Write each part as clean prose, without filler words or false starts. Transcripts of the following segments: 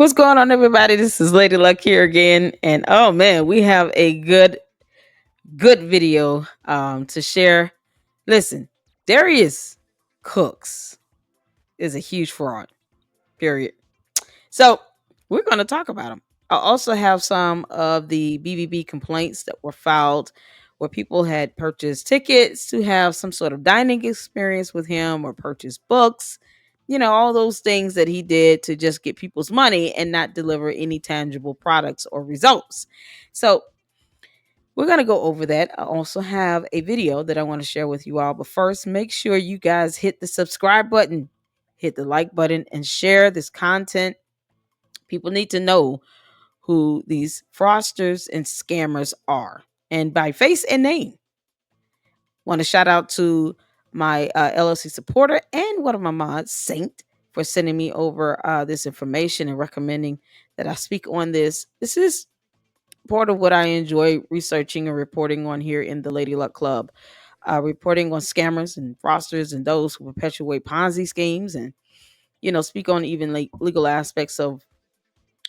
What's going on, everybody? This is Lady Luck here again, and oh man, we have a good video to share. Listen, Darius Cooks is a huge fraud. Period. So we're going to talk about him. I also have some of the BBB complaints that were filed, where people had purchased tickets to have some sort of dining experience with him or purchase books. All those things that he did to just get people's money and not deliver any tangible products or results. So we're going to go over that. I also have a video that I want to share with you all. But first, make sure you guys hit the subscribe button, hit the like button, and share this content. People need to know who these fraudsters and scammers are, and by face and name. Want to shout out to my LLC supporter and one of my mods, Saint, for sending me over this information and recommending that I speak on this. This is part of what I enjoy researching and reporting on here in the Lady Luck Club. Reporting on scammers and fraudsters and those who perpetuate Ponzi schemes, and speak on even legal aspects of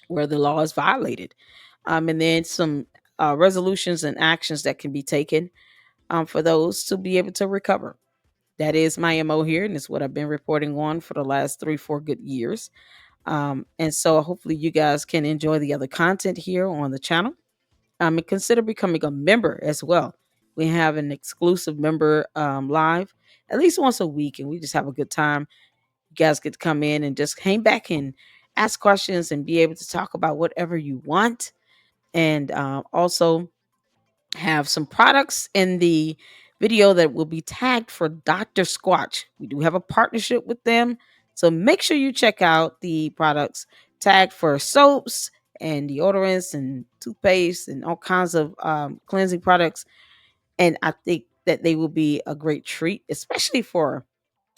where the law is violated, and then some resolutions and actions that can be taken for those to be able to recover. That is my MO here, and it's what I've been reporting on for the last 3-4 good years. And so hopefully you guys can enjoy the other content here on the channel. And consider becoming a member as well. We have an exclusive member live at least once a week, and we just have a good time. You guys get to come in and just hang back and ask questions and be able to talk about whatever you want. And also have some products in the video that will be tagged for Dr. Squatch. We do have a partnership with them. So make sure you check out the products tagged for soaps and deodorants and toothpaste and all kinds of cleansing products. And I think that they will be a great treat, especially for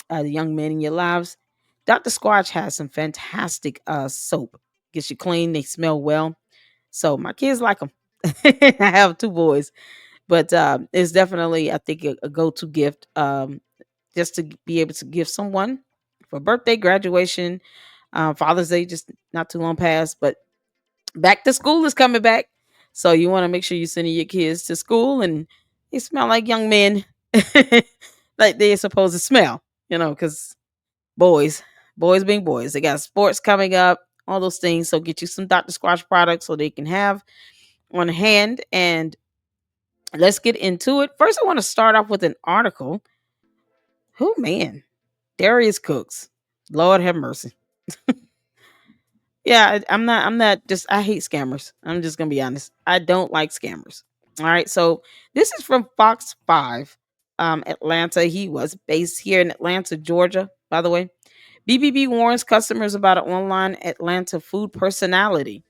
the young men in your lives. Dr. Squatch has some fantastic soap. Gets you clean. They smell well. So my kids like them. I have two boys, but it's definitely, I think, a go-to gift, just to be able to give someone for birthday, graduation, Father's Day, just not too long past. But back to school is coming back, so you want to make sure you're sending your kids to school and they smell like young men, like they're supposed to smell. Because boys, boys being boys, they got sports coming up, all those things. So get you some Dr. Squatch products so they can have on hand. And let's get into it. First, I want to start off with an article. Oh man, Darius Cooks. Lord have mercy. Yeah, I'm not just, I hate scammers. I'm just gonna be honest. I don't like scammers. All right. So this is from Fox 5, Atlanta. He was based here in Atlanta, Georgia, by the way. BBB warns customers about an online Atlanta food personality.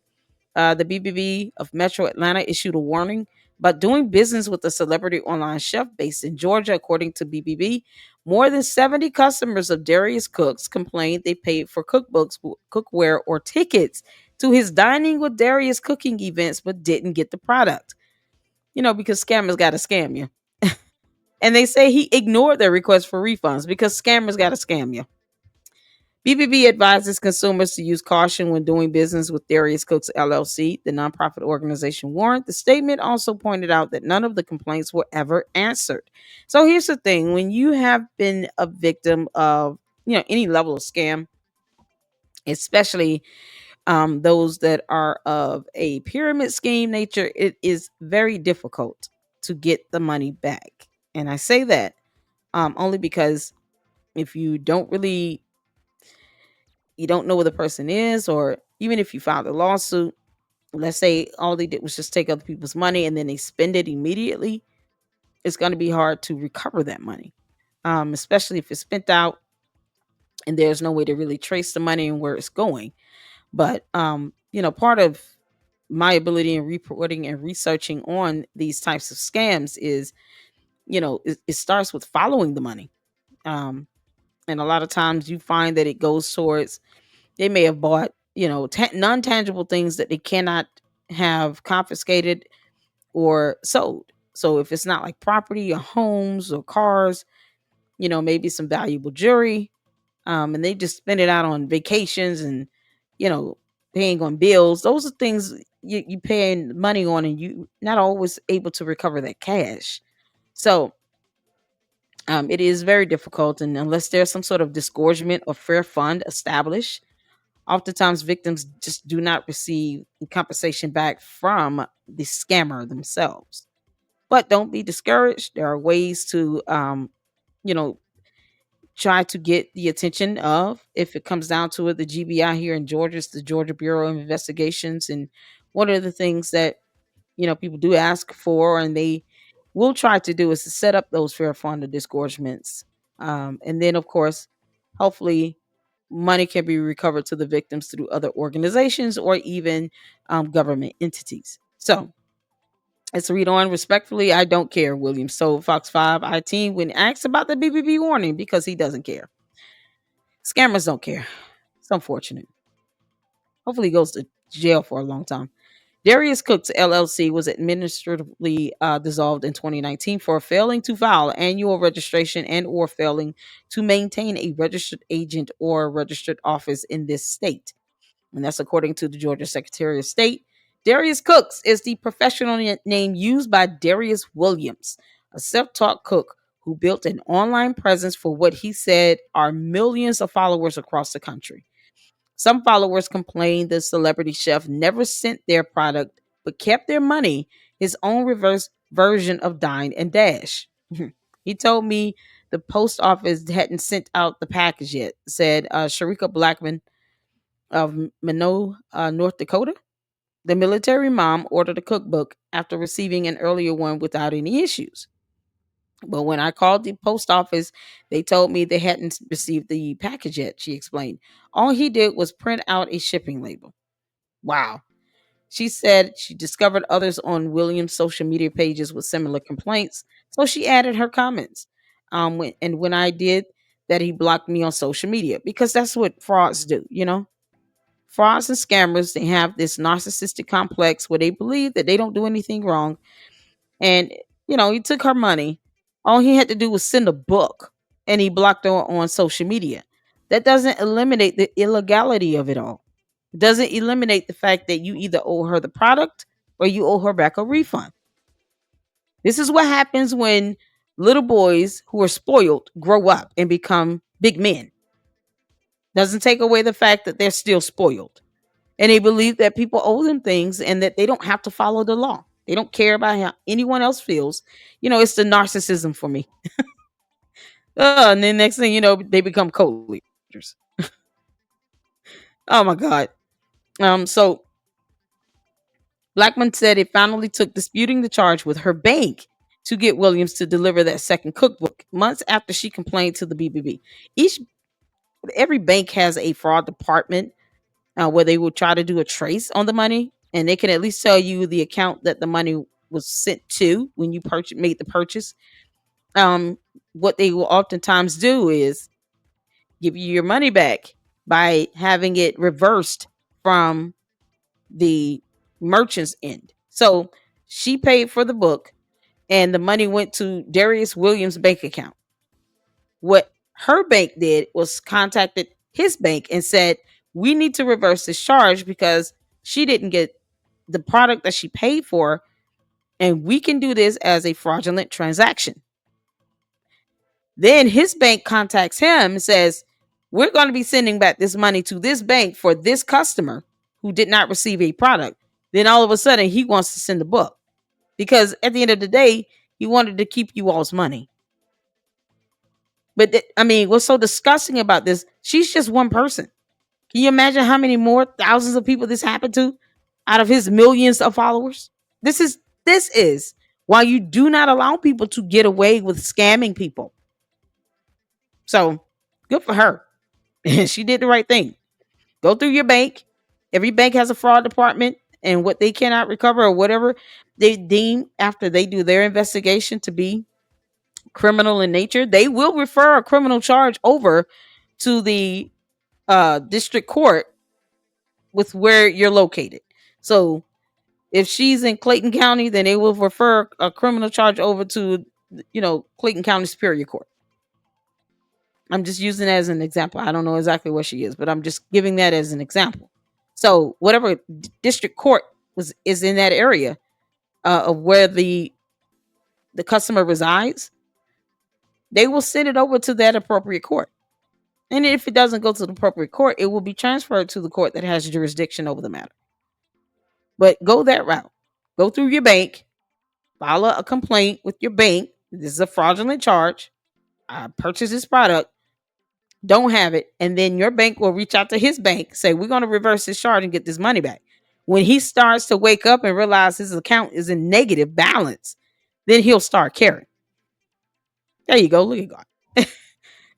The BBB of Metro Atlanta issued a warning about doing business with a celebrity online chef based in Georgia. According to BBB, more than 70 customers of Darius Cooks complained they paid for cookbooks, cookware, or tickets to his Dining with Darius cooking events but didn't get the product. Because scammers got to scam you. And they say he ignored their request for refunds because scammers got to scam you. BBB advises consumers to use caution when doing business with Darius Cooks LLC, the nonprofit organization warned. The statement also pointed out that none of the complaints were ever answered. So here's the thing: when you have been a victim of any level of scam, especially those that are of a pyramid scheme nature, it is very difficult to get the money back. And I say that only because if you don't know where the person is, or even if you filed a lawsuit, let's say all they did was just take other people's money and then they spend it immediately, it's going to be hard to recover that money, especially if it's spent out and there's no way to really trace the money and where it's going. But part of my ability in reporting and researching on these types of scams is, it starts with following the money. And a lot of times you find that it goes towards, they may have bought, non-tangible things that they cannot have confiscated or sold. So if it's not like property or homes or cars, maybe some valuable jewelry, and they just spend it out on vacations and, you know, paying on bills. Those are things you paying money on, and you not always able to recover that cash. So it is very difficult, and unless there's some sort of disgorgement or fair fund established, oftentimes victims just do not receive compensation back from the scammer themselves. But don't be discouraged. There are ways to, you know, try to get the attention of, if it comes down to it, the GBI here in Georgia. It's the Georgia Bureau of Investigations. And one of the things that, people do ask for, and they will try to do, is to set up those fair fund of disgorgements. And then, of course, hopefully money can be recovered to the victims through other organizations or even government entities. So let's read on. Respectfully, I don't care, Williams told Fox 5 IT when asked about the BBB warning, because he doesn't care. Scammers don't care. It's unfortunate. Hopefully he goes to jail for a long time. Darius Cooks LLC was administratively dissolved in 2019 for failing to file annual registration and or failing to maintain a registered agent or registered office in this state. And that's according to the Georgia Secretary of State. Darius Cooks is the professional name used by Darius Williams, a self-taught cook who built an online presence for what he said are millions of followers across the country. Some followers complained the celebrity chef never sent their product but kept their money, his own reverse version of Dine and Dash. He told me the post office hadn't sent out the package yet, said Sharika Blackman of Minot, North Dakota. The military mom ordered a cookbook after receiving an earlier one without any issues. But when I called the post office, they told me they hadn't received the package yet, she explained. All he did was print out a shipping label. Wow. She said she discovered others on Williams' social media pages with similar complaints, so she added her comments. When I did that, he blocked me on social media, because that's what frauds do. Frauds and scammers, they have this narcissistic complex where they believe that they don't do anything wrong. And, he took her money. All he had to do was send a book, and he blocked her on social media. That doesn't eliminate the illegality of it all. It doesn't eliminate the fact that you either owe her the product or you owe her back a refund. This is what happens when little boys who are spoiled grow up and become big men. Doesn't take away the fact that they're still spoiled. And they believe that people owe them things and that they don't have to follow the law. They don't care about how anyone else feels. It's the narcissism for me. And then next thing you know, they become cult leaders. Oh my God. So Blackman said it finally took disputing the charge with her bank to get Williams to deliver that second cookbook months after she complained to the BBB. Every bank has a fraud department where they will try to do a trace on the money, and they can at least tell you the account that the money was sent to when you made the purchase. What they will oftentimes do is give you your money back by having it reversed from the merchant's end. So she paid for the book, and the money went to Darius Williams' bank account. What her bank did was contacted his bank and said, we need to reverse this charge because she didn't get the product that she paid for, and we can do this as a fraudulent transaction. Then his bank contacts him and says, we're going to be sending back this money to this bank for this customer who did not receive a product. Then all of a sudden he wants to send the book, because at the end of the day, he wanted to keep you all's money. But what's so disgusting about this? She's just one person. Can you imagine how many more thousands of people this happened to out of his millions of followers? This is why you do not allow people to get away with scamming people. So good for her. She did the right thing. Go through your bank. Every bank has a fraud department, and what they cannot recover or whatever they deem after they do their investigation to be criminal in nature, they will refer a criminal charge over to the district court with where you're located. So if she's in Clayton County, then they will refer a criminal charge over to, Clayton County Superior Court. I'm just using that as an example. I don't know exactly where she is, but I'm just giving that as an example. So whatever district court is in that area of where the customer resides, they will send it over to that appropriate court. And if it doesn't go to the appropriate court, it will be transferred to the court that has jurisdiction over the matter. But go that route. Go through your bank, file a complaint with your bank. This is a fraudulent charge. I purchased this product, don't have it. And then your bank will reach out to his bank, say, we're going to reverse this charge and get this money back. When he starts to wake up and realize his account is in negative balance, then he'll start caring. There you go. Look at God.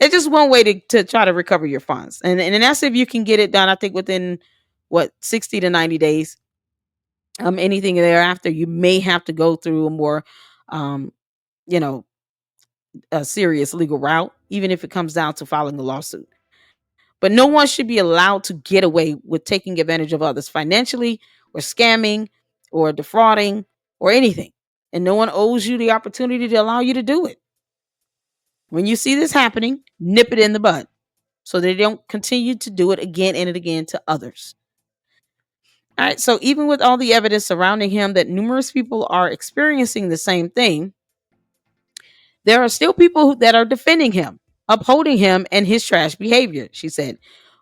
It's just one way to try to recover your funds. And that's if you can get it done, I think within 60 to 90 days. Anything thereafter, you may have to go through a more, um, you know, a serious legal route, even if it comes down to filing a lawsuit. But no one should be allowed to get away with taking advantage of others financially or scamming or defrauding or anything. And no one owes you the opportunity to allow you to do it. When you see this happening, nip it in the bud so they don't continue to do it again and again to others. All right. So even with all the evidence surrounding him that numerous people are experiencing the same thing, there are still people that are defending him, upholding him and his trash behavior, she said.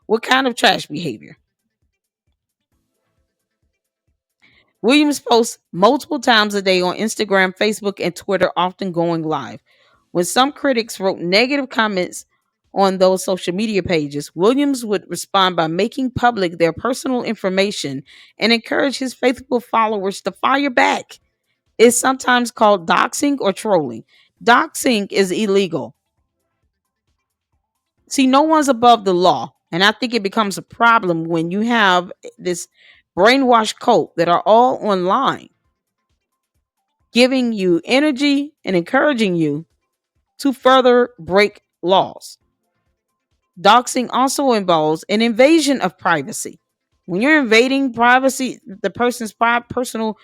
What kind of trash behavior? Williams posts multiple times a day on Instagram, Facebook, and Twitter, often going live. When some critics wrote negative comments on those social media pages, Williams would respond by making public their personal information and encourage his faithful followers to fire back. It's sometimes called doxing or trolling. Doxing is illegal. See, no one's above the law. And I think it becomes a problem when you have this brainwashed cult that are all online giving you energy and encouraging you to further break laws. Doxing also involves an invasion of privacy. When you're invading privacy, the person's personal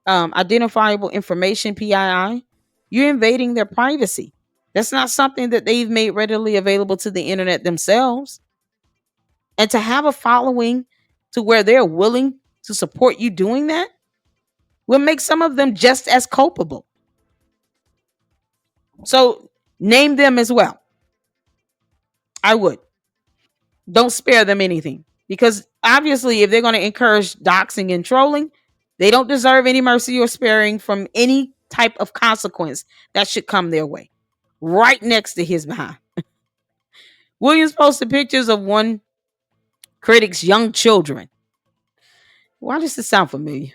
identifiable information, PII, you're invading their privacy. That's not something that they've made readily available to the internet themselves. And to have a following to where they're willing to support you doing that will make some of them just as culpable. So name them as well. I would. Don't spare them anything. Because obviously, if they're going to encourage doxing and trolling, they don't deserve any mercy or sparing from any type of consequence that should come their way. Right next to his behind. Williams posted pictures of one critic's young children. Why does this sound familiar?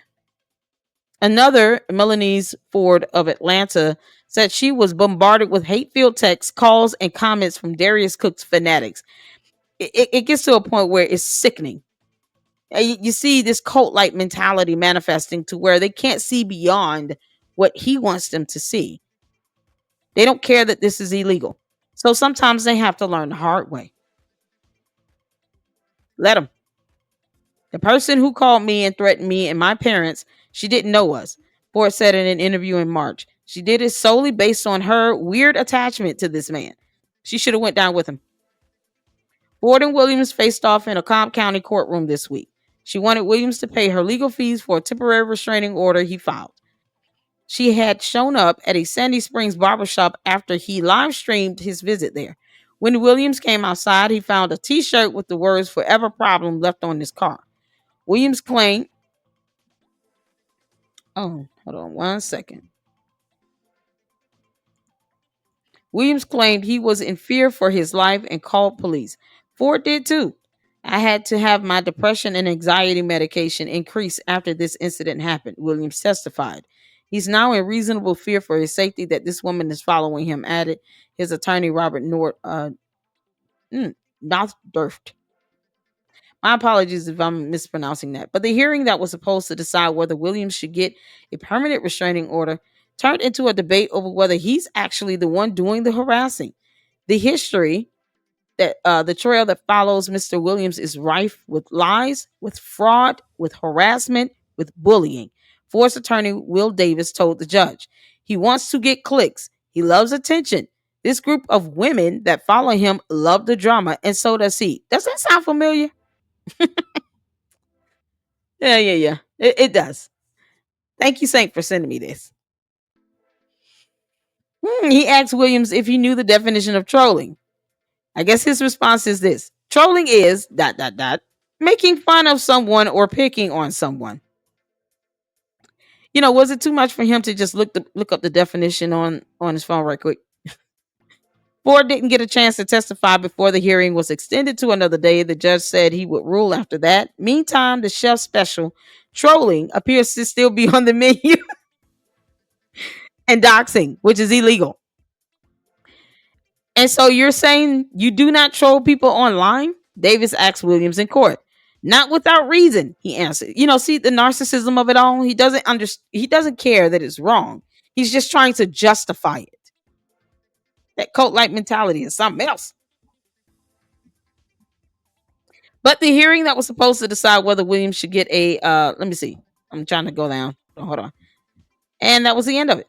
Another, Melanese Ford of Atlanta, said she was bombarded with hate-filled texts, calls, and comments from Darius Cooks fanatics. It gets to a point where it's sickening. You see this cult-like mentality manifesting to where they can't see beyond what he wants them to see. They don't care that this is illegal. So sometimes they have to learn the hard way. Let them. The person who called me and threatened me and my parents, she didn't know us, Ford said in an interview in March. She did it solely based on her weird attachment to this man. She should have went down with him. Ford and Williams faced off in a Cobb County courtroom this week. She wanted Williams to pay her legal fees for a temporary restraining order he filed. She had shown up at a Sandy Springs barbershop after he live streamed his visit there. When Williams came outside, he found a t-shirt with the words "Forever Problem" left on his car. Williams claimed, hold on one second. Williams claimed he was in fear for his life and called police. Ford did too. I had to have my depression and anxiety medication increase after this incident happened, Williams testified. He's now in reasonable fear for his safety that this woman is following him, added his attorney, Robert Northdirft. My apologies if I'm mispronouncing that. But the hearing that was supposed to decide whether Williams should get a permanent restraining order turned into a debate over whether he's actually the one doing the harassing. The history that the trail that follows Mr. Williams is rife with lies, with fraud, with harassment, with bullying. Ford's attorney Will Davis told the judge, he wants to get clicks. He loves attention. This group of women that follow him love the drama, and so does he. Does that sound familiar? Yeah, yeah, yeah. It does. Thank you, Saint, for sending me this. He asked Williams if he knew the definition of trolling. I guess his response is this: trolling is dot dot dot making fun of someone or picking on someone. Was it too much for him to just look up the definition on his phone right quick? Ford didn't get a chance to testify before the hearing was extended to another day. The judge said he would rule after that. Meantime, the chef's special, trolling, appears to still be on the menu, and doxing, which is illegal. And so you're saying you do not troll people online? Davis asked Williams in court. Not without reason, he answered. See the narcissism of it all? He doesn't care that it's wrong. He's just trying to justify it. That cult-like mentality is something else. But the hearing that was supposed to decide whether Williams should get a let me see. I'm trying to go down. Oh, hold on. And that was the end of it.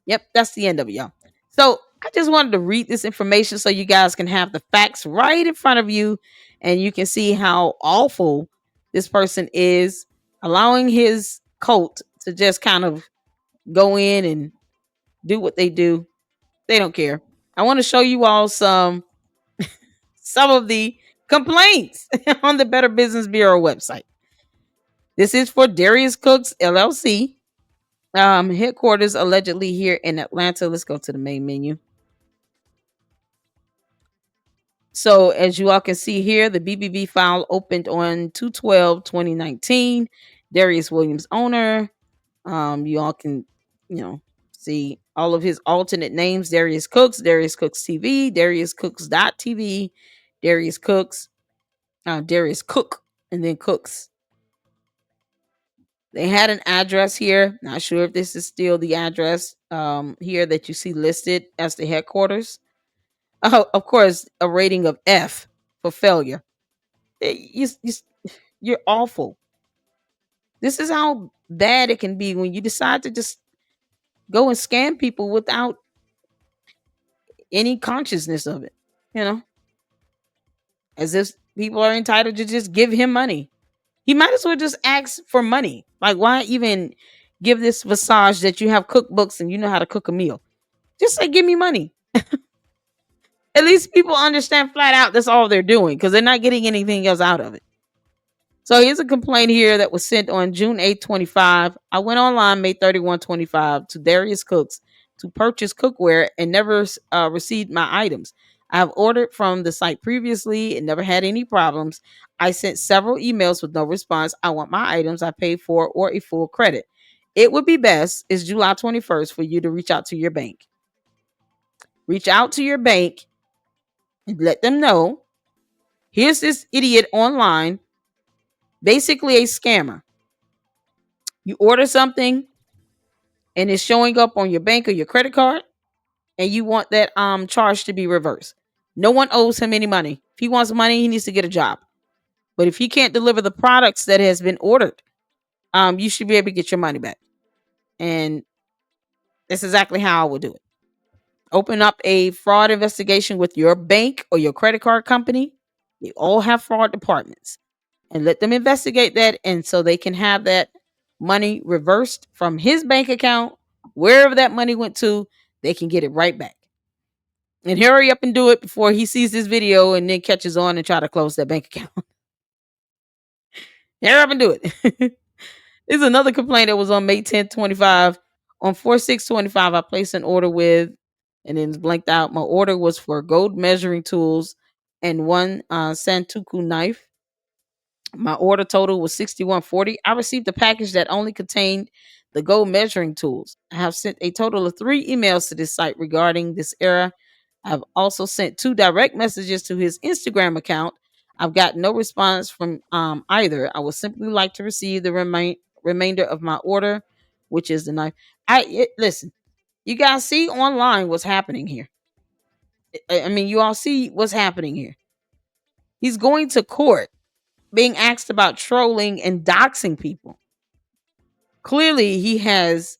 Yep, that's the end of it, y'all. So I just wanted to read this information so you guys can have the facts right in front of you and you can see how awful this person is, allowing his cult to just kind of go in and do what they do. They don't care. I want to show you all some of the complaints on the Better Business Bureau website. This is for Darius Cooks LLC, headquarters allegedly here in Atlanta. Let's go to the main menu. So as you all can see here, the BBB file opened on 2/12/2019. Darius Williams owner. You all can, see all of his alternate names: Darius Cooks TV, Darius Cooks TV, Darius Cooks, Darius Cook, and then Cooks. They had an address here. Not sure if this is still the address here that you see listed as the headquarters. Oh, of course, a rating of F for failure. You're awful. This is how bad it can be when you decide to just go and scam people without any consciousness of it. As if people are entitled to just give him money. He might as well just ask for money. Like, why even give this visage that you have cookbooks and you know how to cook a meal? Just say, give me money. At least people understand flat out that's all they're doing because they're not getting anything else out of it. So here's a complaint here that was sent on June 8, 25. I went online May 31, 25 to Darius Cooks to purchase cookware and never received my items. I have ordered from the site previously and never had any problems. I sent several emails with no response. I want my items I paid for or a full credit. It would be best is July 21st for you to reach out to your bank. Reach out to your bank and let them know. Here's this idiot online, basically a scammer. You order something and it's showing up on your bank or your credit card and you want that charge to be reversed. No one owes him any money. If he wants money, he needs to get a job. But if he can't deliver the products that has been ordered, you should be able to get your money back. And that's exactly how I would do it. Open up a fraud investigation with your bank or your credit card company. They all have fraud departments. And let them investigate that, and so they can have that money reversed from his bank account, wherever that money went to, they can get it right back. And hurry up and do it before he sees this video and then catches on and try to close that bank account. Hurry up and do it. There's another complaint that was on May 10th, 25. On 4/6/25, I placed an order with, and then it's blanked out. My order was for gold measuring tools and one Santoku knife. My order total was $61.40. I received a package that only contained the gold measuring tools. I have sent a total of 3 emails to this site regarding this error. I've also sent 2 direct messages to his Instagram account. I've got no response from either. I would simply like to receive the remainder of my order, which is the knife. Listen, you guys see online what's happening here. I mean, you all see what's happening here. He's going to court being asked about trolling and doxing people. Clearly, he has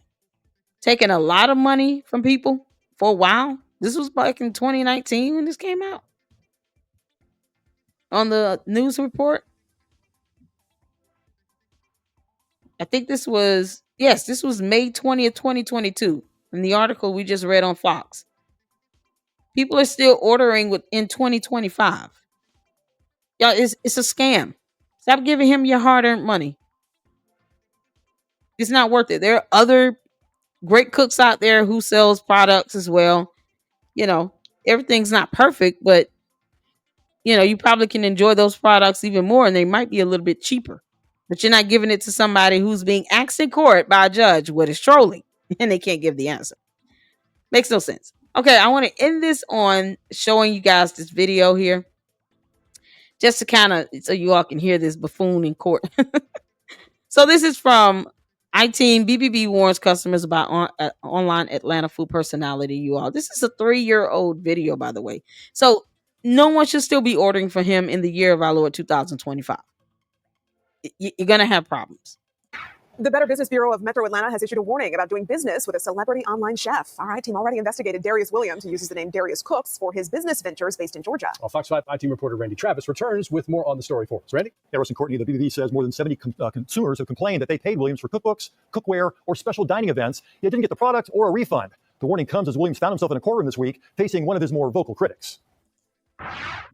taken a lot of money from people for a while. This was back in 2019 when this came out on the news report. I think this was, yes, this was May 20th, 2022. In the article we just read on Fox. People are still ordering within 2025. Yeah, it's a scam. Stop giving him your hard-earned money. It's not worth it. There are other great cooks out there who sells products as well. You know, everything's not perfect, but you probably can enjoy those products even more, and they might be a little bit cheaper. But you're not giving it to somebody who's being asked in court by a judge what is trolling, and they can't give the answer. Makes no sense. Okay, I want to end this on showing you guys this video here, just to kind of so you all can hear this buffoon in court. So this is from iTeam. BBB warns customers about online Atlanta food personality. You all, this is a 3-year-old video, by the way. So no one should still be ordering for him in the year of our Lord 2025. You're gonna have problems. The Better Business Bureau of Metro Atlanta has issued a warning about doing business with a celebrity online chef. Our I-Team already investigated Darius Williams, who uses the name Darius Cooks, for his business ventures based in Georgia. Well, Fox 5 I-Team reporter Randy Travis returns with more on the story for us. Randy? Harrison Courtney, the BBB says more than 70 consumers have complained that they paid Williams for cookbooks, cookware, or special dining events, yet didn't get the product or a refund. The warning comes as Williams found himself in a courtroom this week facing one of his more vocal critics.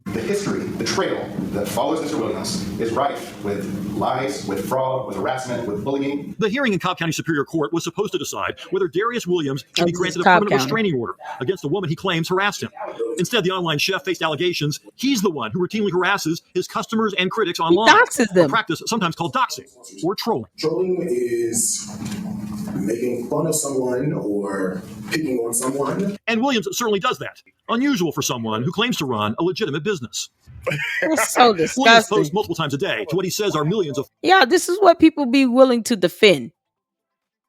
The history, the trail that follows Mr. Williams is rife with lies, with fraud, with harassment, with bullying. The hearing in Cobb County Superior Court was supposed to decide whether Darius Williams should be granted a permanent restraining order against a woman he claims harassed him. Instead, the online chef faced allegations he's the one who routinely harasses his customers and critics online. He doxes them. A practice sometimes called doxing or trolling. Trolling is making fun of someone or picking on someone. And Williams certainly does that. Unusual for someone who claims to run a legitimate business. It's so disgusting. Williams posts multiple times a day to what he says are millions of... Yeah, this is what people be willing to defend.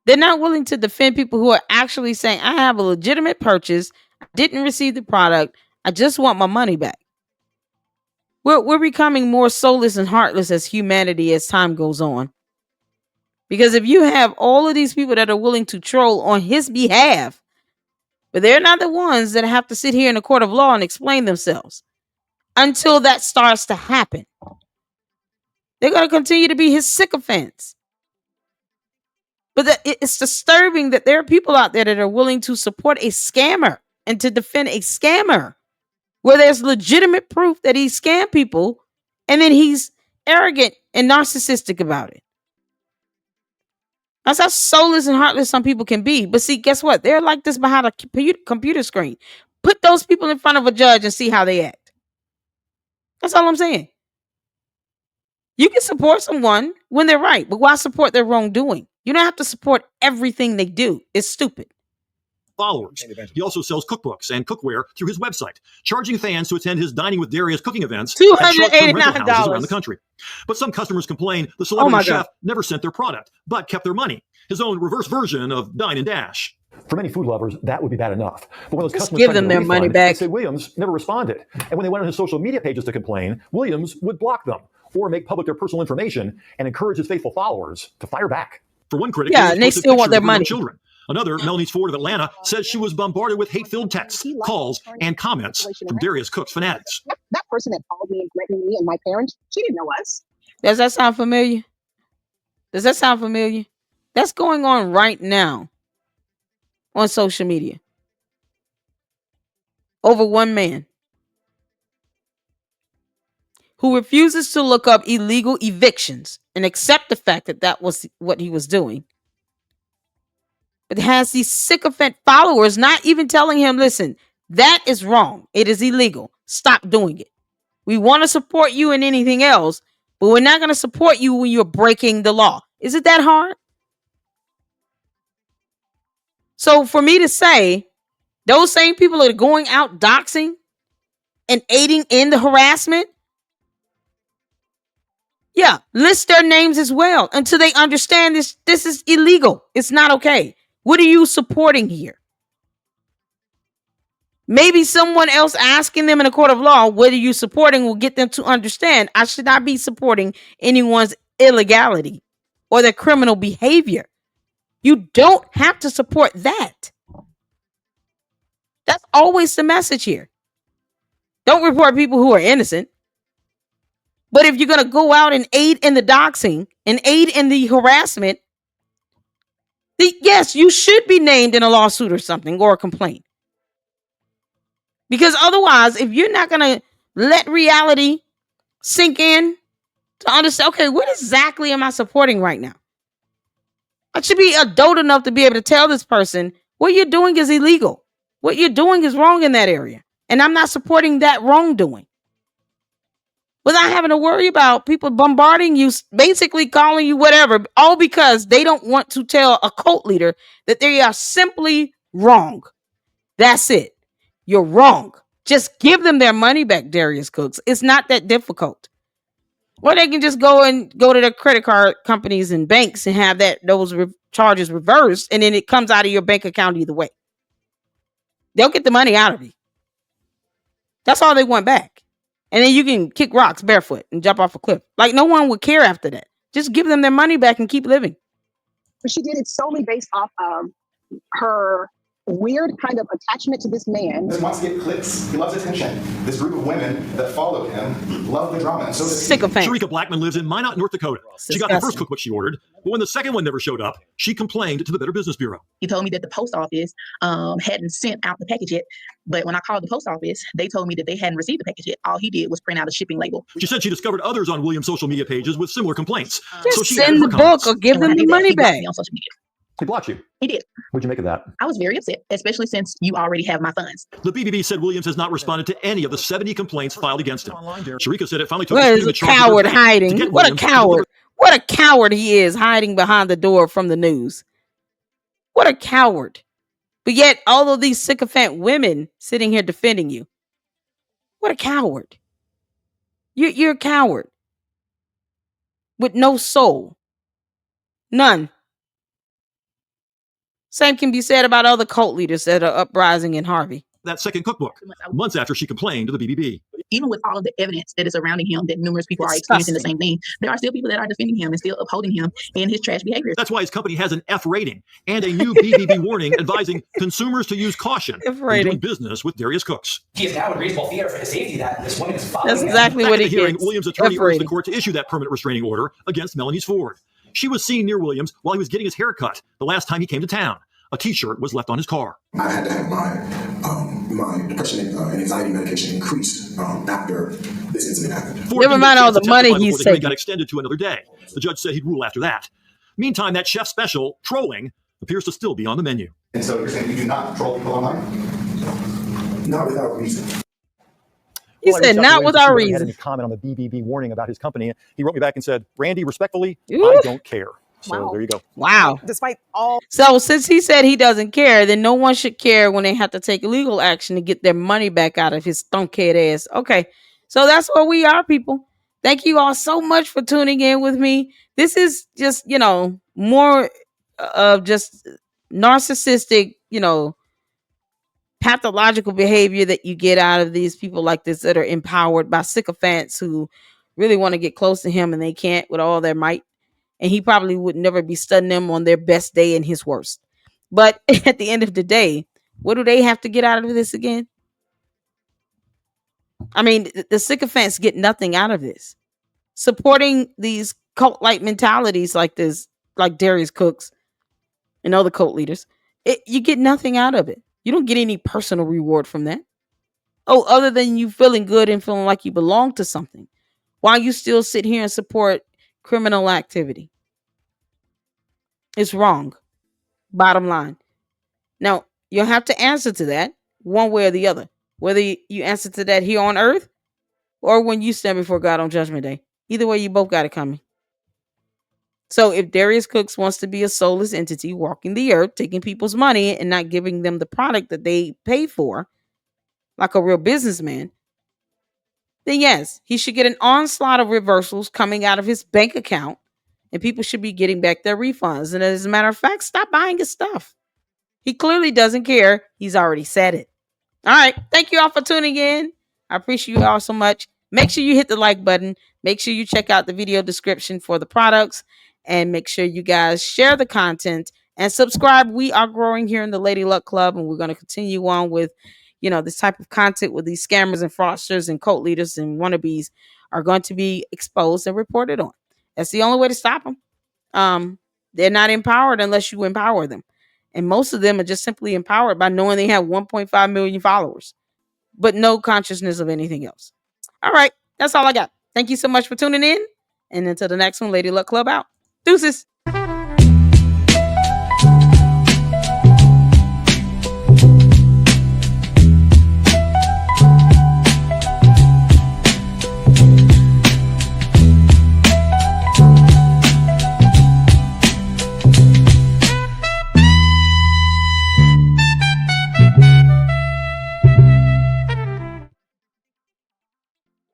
They're not willing to defend people who are actually saying, I have a legitimate purchase. I didn't receive the product. I just want my money back. We're becoming more soulless and heartless as humanity as time goes on. Because if you have all of these people that are willing to troll on his behalf, but they're not the ones that have to sit here in a court of law and explain themselves until that starts to happen. They're going to continue to be his sycophants. But it's disturbing that there are people out there that are willing to support a scammer and to defend a scammer where there's legitimate proof that he scammed people, and then he's arrogant and narcissistic about it. That's how soulless and heartless some people can be. But see, guess what? They're like this behind a computer screen. Put those people in front of a judge and see how they act. That's all I'm saying. You can support someone when they're right, but why support their wrongdoing? You don't have to support everything they do. It's stupid. Followers. He also sells cookbooks and cookware through his website, charging fans to attend his Dining with Darius cooking events at short-term rental houses around the country. But some customers complain the celebrity chef never sent their product, but kept their money. His own reverse version of Dine and Dash. For many food lovers, that would be bad enough. But when those customers give them their money back, they say Williams never responded. And when they went on his social media pages to complain, Williams would block them or make public their personal information and encourage his faithful followers to fire back. For one critic, and they still want their money. Children. Another, Melanie Ford of Atlanta, says she was bombarded with hate-filled texts, calls, and comments from Darius Cooks fanatics. That person that called me and threatened me and my parents, she didn't know us. Does that sound familiar? Does that sound familiar? That's going on right now on social media. Over one man who refuses to look up illegal evictions and accept the fact that that was what he was doing. But has these sycophant followers not even telling him, listen, that is wrong. It is illegal. Stop doing it. We want to support you in anything else, but we're not going to support you when you're breaking the law. Is it that hard? So for me to say, those same people that are going out doxing and aiding in the harassment, list their names as well until they understand this is illegal. It's not okay. What are you supporting here? Maybe someone else asking them in a court of law, what are you supporting, will get them to understand I should not be supporting anyone's illegality or their criminal behavior. You don't have to support that. That's always the message here. Don't report people who are innocent. But if you're going to go out and aid in the doxing and aid in the harassment, Yes, you should be named in a lawsuit or something, or a complaint. Because otherwise, if you're not going to let reality sink in to understand, okay, what exactly am I supporting right now? I should be adult enough to be able to tell this person, what you're doing is illegal. What you're doing is wrong in that area. And I'm not supporting that wrongdoing. Without having to worry about people bombarding you, basically calling you whatever, all because they don't want to tell a cult leader that they are simply wrong. That's it. You're wrong. Just give them their money back, Darius Cooks. It's not that difficult. Or they can just go to their credit card companies and banks and have those charges reversed, and then it comes out of your bank account either way. They'll get the money out of you. That's all they want back. And then you can kick rocks barefoot and jump off a cliff. Like, no one would care after that. Just give them their money back and keep living. But she did it solely based off of her weird kind of attachment to this man. He wants to get clicks. He loves attention. This group of women that follow him love the drama. And so does he. Sharika Blackman lives in Minot, North Dakota. She got the first cookbook she ordered, but when the second one never showed up, she complained to the Better Business Bureau. He told me that the post office hadn't sent out the package yet, but when I called the post office, they told me that they hadn't received the package yet. All he did was print out a shipping label. She said she discovered others on Williams' social media pages with similar complaints. So she send the book or give them the money back. On social media. He blocked you. He did. What'd you make of that? I was very upset, especially since you already have my funds. The BBB said Williams has not responded to any of the 70 complaints filed against him. Sharika said it finally took a coward hiding. What a coward. What a coward he is, hiding behind the door from the news. What a coward. But yet, all of these sycophant women sitting here defending you. What a coward. You're a coward. With no soul. None. Same can be said about other cult leaders that are uprising in Harvey. That second cookbook, months after she complained to the BBB. Even with all of the evidence that is surrounding him, that numerous people are experiencing the same thing, there are still people that are defending him and still upholding him in his trash behavior. That's why his company has an F rating and a new BBB warning advising consumers to use caution when doing business with Darius Cooks. He is now in reasonable fear for his safety that this woman is following. That's exactly what he hearing, gets. Williams' attorney urged the court to issue that permanent restraining order against Melanie Ford. She was seen near Williams while he was getting his hair cut the last time he came to town. A T-shirt was left on his car. I had to have my depression and anxiety medication increased after this incident happened. Never mind all the money he's taking. Got extended to another day. The judge said he'd rule after that. Meantime, that chef special, trolling, appears to still be on the menu. And so you're saying you do not troll people online? Not without reason. He said, not without reason. Had any comment on the BBB warning about his company. He wrote me back and said, Randy, respectfully, I don't care. So there you go. Wow. Despite all. So since he said he doesn't care, then no one should care when they have to take legal action to get their money back out of his thunkhead ass. Okay. So that's where we are, people. Thank you all so much for tuning in with me. This is just, more of just narcissistic, pathological behavior that you get out of these people like this that are empowered by sycophants who really want to get close to him and they can't with all their might. And he probably would never be studying them on their best day and his worst. But at the end of the day, what do they have to get out of this again? I mean, the sycophants get nothing out of this. Supporting these cult-like mentalities like this, like Darius Cooks and other cult leaders, you get nothing out of it. You don't get any personal reward from that. Oh, other than you feeling good and feeling like you belong to something, while you still sit here and support criminal activity. It's wrong. Bottom line. Now, you'll have to answer to that one way or the other. Whether you answer to that here on earth or when you stand before God on Judgment Day. Either way, you both got it coming. So if Darius Cooks wants to be a soulless entity walking the earth, taking people's money and not giving them the product that they pay for, like a real businessman, then yes, he should get an onslaught of reversals coming out of his bank account, and people should be getting back their refunds. And as a matter of fact, stop buying his stuff. He clearly doesn't care. He's already said it. All right. Thank you all for tuning in. I appreciate you all so much. Make sure you hit the like button. Make sure you check out the video description for the products, and make sure you guys share the content and subscribe. We are growing here in the Lady Luck Club, and we're going to continue on with this type of content with these scammers and fraudsters and cult leaders and wannabes are going to be exposed and reported on. That's the only way to stop them. They're not empowered unless you empower them. And most of them are just simply empowered by knowing they have 1.5 million followers, but no consciousness of anything else. All right. That's all I got. Thank you so much for tuning in. And until the next one, Lady Luck Club out. Deuces.